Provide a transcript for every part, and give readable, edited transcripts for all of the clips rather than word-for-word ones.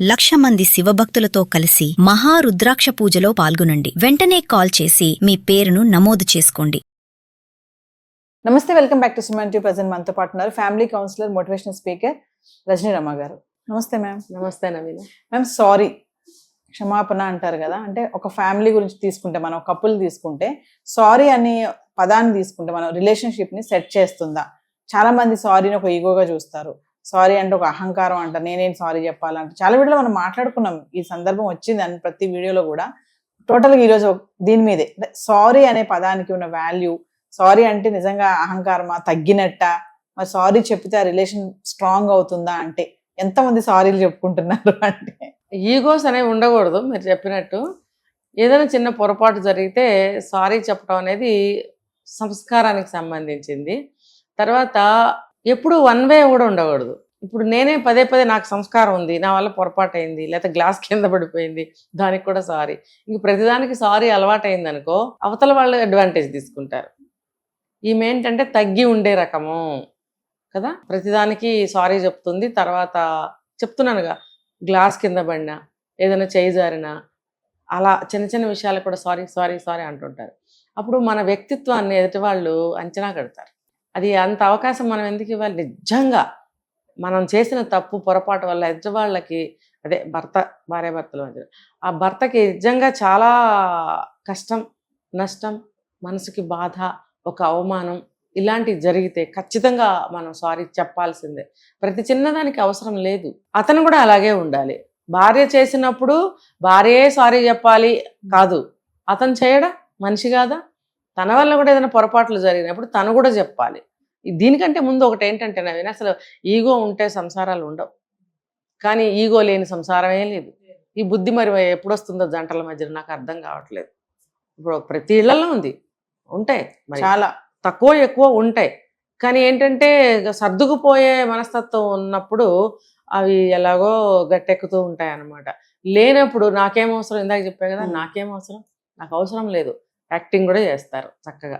1,00,000 మంది శివభక్తులతో కలిసి మహారుద్రాక్ష పూజలో పాల్గొనండి. వెంటనే కాల్ చేసి మీ పేరును నమోదు చేసుకోండి. నమస్తే, welcome back to Suman TV. Present మనతో పాటు ఉన్నారు family counsellor, motivational speaker Rajani Rama garu. నమస్తే మ్యామ్. నమస్తే నవీన. మ్యామ్, సారీ, క్షమాపణ అంటారు కదా, అంటే ఒక ఫ్యామిలీ గురించి తీసుకుంటే, మనం కపుల్ తీసుకుంటే సారీ అనే పదాన్ని తీసుకుంటే మనం రిలేషన్షిప్ని సెట్ చేస్తుందా? చాలా మంది సారీని ఒక ఈగోగా చూస్తారు. సారీ అంటే ఒక అహంకారం అంటారు. నేనేం సారీ చెప్పాలంటే చాలా వీడియోలో మనం మాట్లాడుకున్నాం, ఈ సందర్భం వచ్చింది అని ప్రతి వీడియోలో కూడా. టోటల్గా ఈరోజు దీని మీదే, సారీ అనే పదానికి ఉన్న వాల్యూ, సారీ అంటే నిజంగా అహంకారమా, తగ్గినట్ట, మరి సారీ చెప్తే ఆ రిలేషన్ స్ట్రాంగ్ అవుతుందా? అంటే ఎంతమంది సారీలు చెప్పుకుంటున్నారు అంటే ఈగోస్ అనేవి ఉండకూడదు. మీరు చెప్పినట్టు ఏదైనా చిన్న పొరపాటు జరిగితే సారీ చెప్పడం అనేది సంస్కారానికి సంబంధించింది. తర్వాత ఎప్పుడు వన్ వే కూడా ఉండకూడదు. ఇప్పుడు నేనే పదే పదే నాకు సంస్కారం ఉంది, నా వల్ల పొరపాటు అయింది, లేకపోతే గ్లాస్ కింద పడిపోయింది, దానికి కూడా సారీ. ఇంక ప్రతిదానికి సారీ అలవాటైంది అనుకో, అవతల వాళ్ళు అడ్వాంటేజ్ తీసుకుంటారు. ఈమె ఏంటంటే తగ్గి ఉండే రకము కదా, ప్రతిదానికి సారీ చెప్తుంది. తర్వాత చెప్తున్నానుగా, గ్లాస్ కింద పడినా, ఏదైనా చేయి జారినా, అలా చిన్న చిన్న విషయాలకు కూడా సారీ సారీ సారీ అంటుంటారు. అప్పుడు మన వ్యక్తిత్వాన్ని ఎదుటి వాళ్ళు అంచనా కడతారు. అది అంత అవకాశం మనం ఎందుకు ఇవ్వాలి? నిజంగా మనం చేసిన తప్పు పొరపాటు వల్ల ఎదుటి వాళ్ళకి, అదే భార్యాభర్తల మధ్య, ఆ భర్తకి నిజంగా చాలా కష్టం, నష్టం, మనసుకి బాధ, ఒక అవమానం ఇలాంటివి జరిగితే ఖచ్చితంగా మనం సారీ చెప్పాల్సిందే. ప్రతి చిన్నదానికి అవసరం లేదు. అతను కూడా అలాగే ఉండాలి. భార్య చేసినప్పుడు భార్యే సారీ చెప్పాలి కాదు, అతను చేయడా? మనిషి కాదా? తన వల్ల కూడా ఏదైనా పొరపాట్లు జరిగినప్పుడు తను కూడా చెప్పాలి. దీనికంటే ముందు ఒకటి ఏంటంటే నవీన, అసలు ఈగో ఉంటే సంసారాలు ఉండవు, కానీ ఈగో లేని సంసారమే లేదు. ఈ బుద్ధి మరి ఎప్పుడు వస్తుందో జంటల మధ్య నాకు అర్థం కావట్లేదు. ఇప్పుడు ప్రతి ఇళ్లలో ఉంది, ఉంటాయి, చాలా తక్కువ ఎక్కువ ఉంటాయి. కానీ ఏంటంటే సర్దుకుపోయే మనస్తత్వం ఉన్నప్పుడు అవి ఎలాగో గట్టెక్కుతూ ఉంటాయి అన్నమాట. లేనప్పుడు నాకేం అవసరం, ఇందాక చెప్పా కదా, నాకేం అవసరం, నాకు అవసరం లేదు, యాక్టింగ్ కూడా చేస్తారు చక్కగా.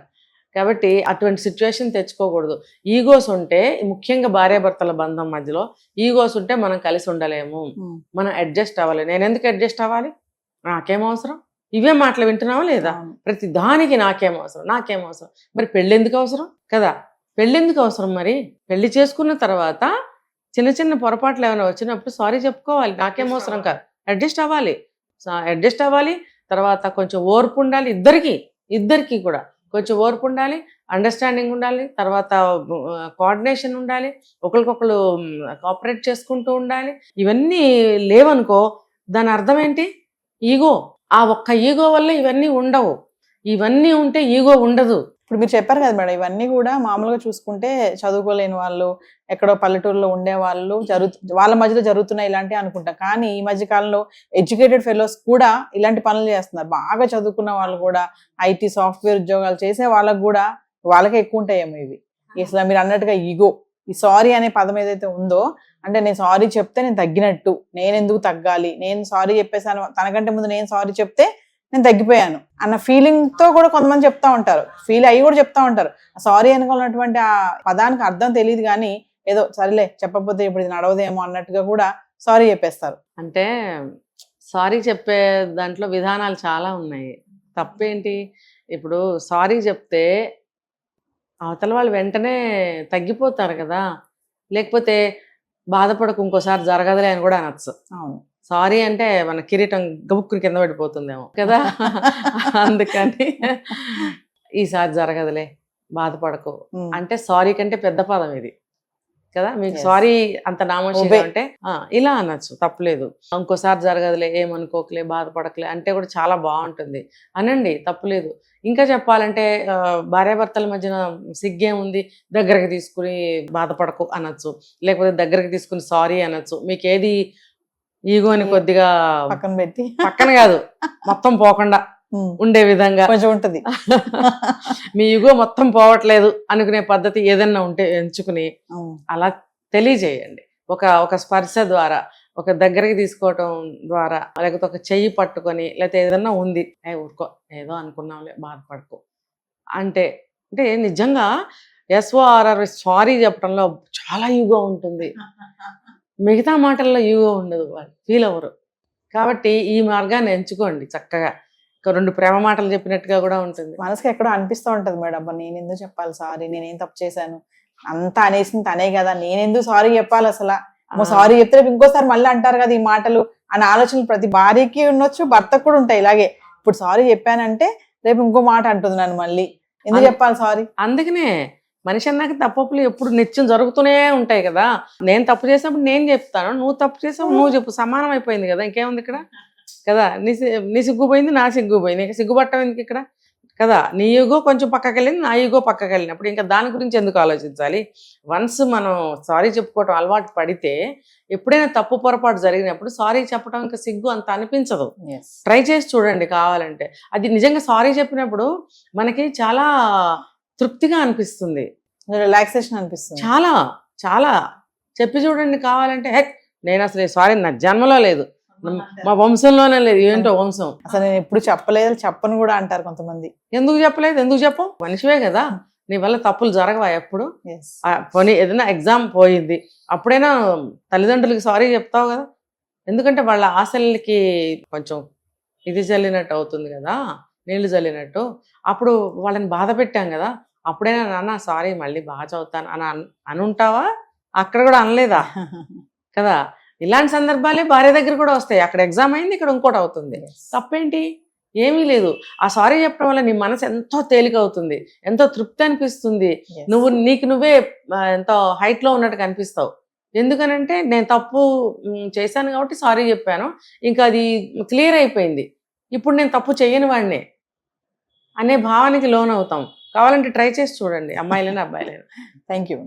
కాబట్టి అటువంటి సిచ్యువేషన్ తెచ్చుకోకూడదు. ఈగోస్ ఉంటే, ముఖ్యంగా భార్యాభర్తల బంధం మధ్యలో ఈగోస్ ఉంటే మనం కలిసి ఉండలేము, మనం అడ్జస్ట్ అవ్వాలి. నేను ఎందుకు అడ్జస్ట్ అవ్వాలి? నాకేం అవసరం? ఇవే మాటలు వింటున్నావా లేదా? ప్రతి దానికి నాకేం అవసరం, నాకేం అవసరం. మరి పెళ్ళి ఎందుకు అవసరం కదా? పెళ్ళి ఎందుకు అవసరం? మరి పెళ్లి చేసుకున్న తర్వాత చిన్న చిన్న పొరపాట్లు ఏమైనా వచ్చినప్పుడు సారీ చెప్పుకోవాలి. నాకేం అవసరం కాదు, అడ్జస్ట్ అవ్వాలి, అడ్జస్ట్ అవ్వాలి. తర్వాత కొంచెం ఓర్పు ఉండాలి, ఇద్దరికి కూడా కొంచెం ఓర్పు ఉండాలి, అండర్స్టాండింగ్ ఉండాలి. తర్వాత కోఆర్డినేషన్ ఉండాలి, ఒకరికొకరు కోఆపరేట్ చేసుకుంటూ ఉండాలి. ఇవన్నీ లేవనుకో, దాని అర్థం ఏంటి? ఈగో. ఆ ఒక్క ఈగో వల్ల ఇవన్నీ ఉండవు. ఇవన్నీ ఉంటే ఈగో ఉండదు. ఇప్పుడు మీరు చెప్పారు కదా మేడం, ఇవన్నీ కూడా మామూలుగా చూసుకుంటే చదువుకోలేని వాళ్ళు, ఎక్కడో పల్లెటూరులో ఉండే వాళ్ళు వాళ్ళ మధ్యలో జరుగుతున్నాయి ఇలాంటివి అనుకుంటాం. కానీ ఈ మధ్య కాలంలో ఎడ్యుకేటెడ్ ఫెలోస్ కూడా ఇలాంటి పనులు చేస్తున్నారు. బాగా చదువుకున్న వాళ్ళు కూడా, ఐటీ సాఫ్ట్వేర్ ఉద్యోగాలు చేసే వాళ్ళకు కూడా, వాళ్ళకే ఎక్కువ ఉంటాయేమో ఇవి. అసలు మీరు అన్నట్టుగా ఈగో, ఈ సారీ అనే పదం ఏదైతే ఉందో, అంటే నేను సారీ చెప్తే నేను తగ్గినట్టు, నేను ఎందుకు తగ్గాలి, నేను సారీ చెప్పేసాను, తనకంటే ముందు నేను సారీ చెప్తే నేను తగ్గిపోయాను అన్న ఫీలింగ్ తో కూడా కొంతమంది చెప్తా ఉంటారు, ఫీల్ అయ్యి కూడా చెప్తా ఉంటారు. సారీ అనుకున్నటువంటి ఆ పదానికి అర్థం తెలియదు, కానీ ఏదో సరేలే చెప్పకపోతే ఇప్పుడు ఇది నడవదేమో అన్నట్టుగా కూడా సారీ చెప్పేస్తారు. అంటే సారీ చెప్పే దాంట్లో విధానాలు చాలా ఉన్నాయి. తప్పేంటి? ఇప్పుడు సారీ చెప్తే అవతల వాళ్ళు వెంటనే తగ్గిపోతారు కదా, లేకపోతే బాధపడకు, ఇంకోసారి జరగదులే అని కూడా అనొచ్చు. అవును, సారీ అంటే మన కిరీటం గబుక్కుని కింద పడిపోతుందేమో కదా, అందుకని ఈసారి జరగదులే, బాధపడకు అంటే సారీ కంటే పెద్ద పదం ఇది కదా. మీకు సారీ అంత నామోషిగా అంటే ఇలా అనొచ్చు, తప్పులేదు. ఇంకోసారి జరగదులే, ఏమనుకోకలే, బాధపడకలే అంటే కూడా చాలా బాగుంటుంది, అనండి, తప్పులేదు. ఇంకా చెప్పాలంటే భార్యాభర్తల మధ్యన సిగ్గేం ఉంది, దగ్గరకు తీసుకుని బాధపడకు అనొచ్చు, లేకపోతే దగ్గరకు తీసుకుని సారీ అనొచ్చు. మీకు ఏది ఈగోని కొద్దిగా పక్కన పెట్టి, పక్కన కాదు మొత్తం పోకుండా ఉండే విధంగా కొంచెం ఉంటది. మీ ఈగో మొత్తం పోవట్లేదు అనుకునే పద్ధతి ఏదన్నా ఉంటే ఎంచుకుని అలా తెలియజేయండి. ఒక స్పర్శ ద్వారా, ఒక దగ్గరికి తీసుకోవటం ద్వారా, లేకపోతే ఒక చెయ్యి పట్టుకొని, లేకపోతే ఏదన్నా ఉంది, ఊరుకో, ఏదో అనుకున్నాంలే, బాధపడుకో అంటే నిజంగా SORR సారీ చెప్పడంలో చాలా ఈగో ఉంటుంది. మిగతా మాటల్లో ఈగో ఉండదు, వాళ్ళు ఫీల్ అవ్వరు. కాబట్టి ఈ మార్గాన్ని ఎంచుకోండి చక్కగా. ఒక 2 ప్రేమ మాటలు చెప్పినట్టుగా కూడా ఉంటుంది. మనసుకి ఎక్కడో అనిపిస్తూ ఉంటది మేడం, అబ్బా నేను ఎందుకు చెప్పాలి సారీ, నేనేం తప్పు చేశాను, అంతా అనేసింది తనే కదా, నేనెందుకు సారీ చెప్పాలి అసలు, సారీ చెప్తే రేపు ఇంకోసారి మళ్ళీ అంటారు కదా ఈ మాటలు అనే ఆలోచనలు ప్రతి భార్యకి ఉండొచ్చు, భర్తకు కూడా ఉంటాయి ఇలాగే. ఇప్పుడు సారీ చెప్పానంటే రేపు ఇంకో మాట అంటుంది నన్ను, మళ్ళీ ఎందుకు చెప్పాలి సారీ. అందుకనే మనిషి అన్నాక తప్పులు ఎప్పుడు నిత్యం జరుగుతూనే ఉంటాయి కదా. నేను తప్పు చేసినప్పుడు నేను చెప్తాను, నువ్వు తప్పు చేసినప్పుడు నువ్వు చెప్పు, సమానం అయిపోయింది కదా, ఇంకేముంది ఇక్కడ కదా. నీ సిగ్గుపోయింది, నా సిగ్గుపోయింది, ఇంకా సిగ్గుపట్టం ఎందుకు ఇక్కడ కదా. నీ ఈగో కొంచెం పక్కకి వెళ్ళింది, నా ఈగో పక్కకి వెళ్ళినప్పుడు ఇంకా దాని గురించి ఎందుకు ఆలోచించాలి. వన్స్ మనం సారీ చెప్పుకోవటం అలవాటు పడితే ఎప్పుడైనా తప్పు పొరపాటు జరిగినప్పుడు సారీ చెప్పడం ఇంకా సిగ్గు అంత అనిపించదు. ట్రై చేసి చూడండి కావాలంటే. అది నిజంగా సారీ చెప్పినప్పుడు మనకి చాలా తృప్తిగా అనిపిస్తుంది, రిలాక్సేషన్ అనిపిస్తుంది. చాలా చాలా చెప్పి చూడండి కావాలంటే. హెక్ నేను అసలు సారీ నా జన్మలో లేదు, మా వంశంలోనే లేదు. ఏంటో వంశం, అసలు నేను ఎప్పుడు చెప్పలేదు, చెప్పను కూడా అంటారు కొంతమంది. ఎందుకు చెప్పలేదు, ఎందుకు చెప్పవు, మనిషివే కదా, నీ వల్ల తప్పులు జరగవా ఎప్పుడు. పోనీ ఏదైనా ఎగ్జామ్ పోయింది, అప్పుడైనా తల్లిదండ్రులకి సారీ చెప్తావు కదా, ఎందుకంటే వాళ్ళ ఆశలకి కొంచెం ఇది జల్లినట్టు అవుతుంది కదా, నీళ్లు జల్లినట్టు. అప్పుడు వాళ్ళని బాధ పెట్టాం కదా, అప్పుడైనా నాన్న సారీ మళ్ళీ బాగా చదువుతాను అని అనుంటావా, అక్కడ కూడా అనలేదా కదా. ఇలాంటి సందర్భాలే భార్య దగ్గర కూడా వస్తాయి. అక్కడ ఎగ్జామ్ అయింది, ఇక్కడ ఇంకోటి అవుతుంది, తప్పేంటి, ఏమీ లేదు. ఆ సారీ చెప్పడం వల్ల నీ మనసు ఎంతో తేలిక అవుతుంది, ఎంతో తృప్తి అనిపిస్తుంది, నీకు నువ్వే ఎంతో హైట్లో ఉన్నట్టు కనిపిస్తావు. ఎందుకనంటే నేను తప్పు చేశాను కాబట్టి సారీ చెప్పాను, ఇంకా అది క్లియర్ అయిపోయింది, ఇప్పుడు నేను తప్పు చేయని వాడినే అనే భావానికి లోన్ అవుతాం. కావాలంటే ట్రై చేసి చూడండి, అమ్మాయిలైనా అబ్బాయిలైనా. Thank you.